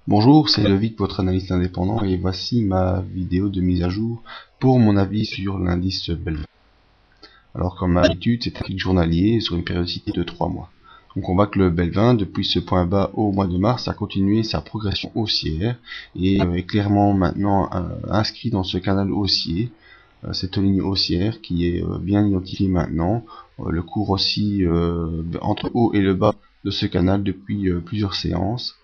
Bonjour, c'est Lovic, votre analyste indépendant, et voici ma vidéo de mise à jour pour mon avis sur l'indice Belvin. Alors comme à l'habitude, c'est un cycle journalier sur une périodicité de 3 mois. Donc on voit que le Belvin, depuis ce point bas au mois de mars, a continué sa progression haussière et est clairement maintenant inscrit dans ce canal haussier, cette ligne haussière qui est bien identifiée maintenant. Le cours oscille entre le haut et le bas de ce canal depuis plusieurs séances.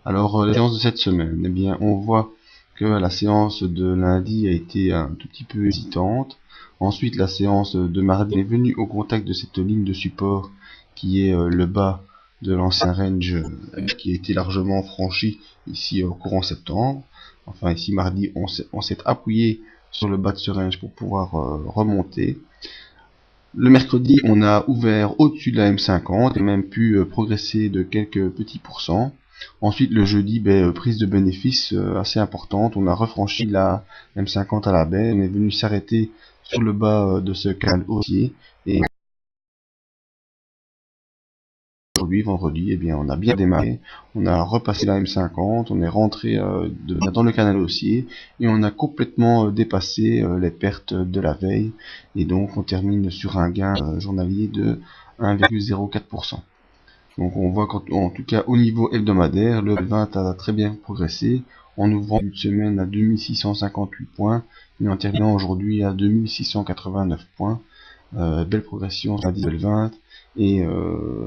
Alors la séance de cette semaine, eh bien on voit que la séance de lundi a été un tout petit peu hésitante. Ensuite la séance de mardi est venue au contact de cette ligne de support qui est le bas de l'ancien range qui a été largement franchi ici au courant septembre. Enfin ici mardi on s'est appuyé sur le bas de ce range pour pouvoir remonter. Le mercredi, on a ouvert au-dessus de la M50 et même pu progresser de quelques petits pourcents. Ensuite, le jeudi, prise de bénéfices assez importante. On a refranchi la M50 à la baisse. On est venu s'arrêter sur le bas de ce canal haussier. Et aujourd'hui, vendredi, eh bien, on a bien démarré. On a repassé la M50. On est rentré dans le canal haussier. Et on a complètement dépassé les pertes de la veille. Et donc, on termine sur un gain journalier de 1,04%. Donc on voit qu'en tout cas au niveau hebdomadaire, le 20 a très bien progressé en ouvrant une semaine à 2658 points et en terminant aujourd'hui à 2689 points. Belle progression sur la 20 et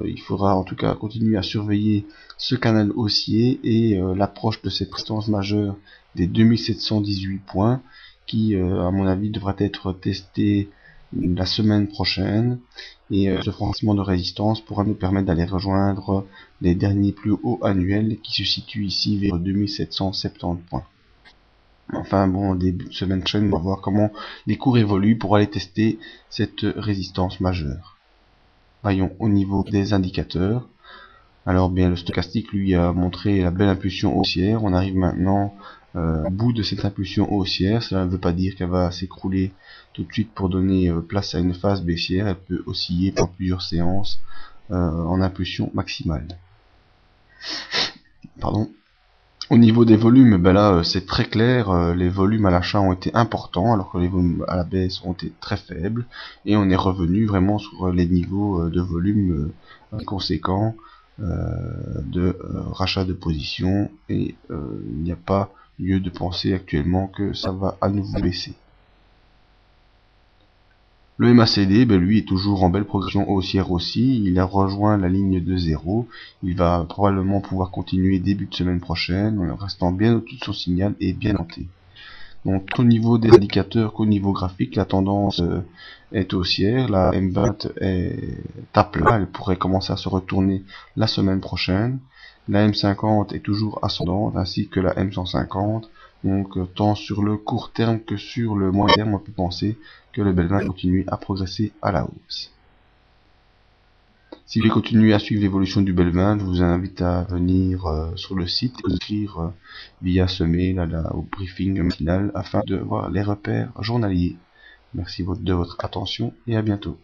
il faudra en tout cas continuer à surveiller ce canal haussier et l'approche de cette résistance majeure des 2718 points qui à mon avis devra être testé la semaine prochaine et ce franchissement de résistance pourra nous permettre d'aller rejoindre les derniers plus hauts annuels qui se situent ici vers 2770 points. Enfin bon, début de semaine prochaine, on va voir comment les cours évoluent pour aller tester cette résistance majeure. Voyons au niveau des indicateurs. Alors bien, le stochastique lui a montré la belle impulsion haussière. On arrive maintenant au bout de cette impulsion haussière. Cela ne veut pas dire qu'elle va s'écrouler tout de suite pour donner place à une phase baissière. Elle peut osciller pendant plusieurs séances en impulsion maximale. Pardon. Au niveau des volumes, ben là c'est très clair, les volumes à l'achat ont été importants alors que les volumes à la baisse ont été très faibles et on est revenu vraiment sur les niveaux de volume conséquents de rachat de position et il n'y a pas lieu de penser actuellement que ça va à nouveau baisser. Le MACD, lui, est toujours en belle progression haussière aussi. Il a rejoint la ligne de 0. Il va probablement pouvoir continuer début de semaine prochaine, en restant bien au-dessus de son signal et bien hanté. Donc, au niveau des indicateurs qu'au niveau graphique, la tendance est haussière. La M20 est à plat. Elle pourrait commencer à se retourner la semaine prochaine. La M50 est toujours ascendante, ainsi que la M150. Donc, tant sur le court terme que sur le moyen terme, on peut penser que le Belvin continue à progresser à la hausse. Si vous voulez continuer à suivre l'évolution du Belvin, je vous invite à venir sur le site et vous inscrire via ce mail au briefing matinal afin de voir les repères journaliers. Merci de votre attention et à bientôt.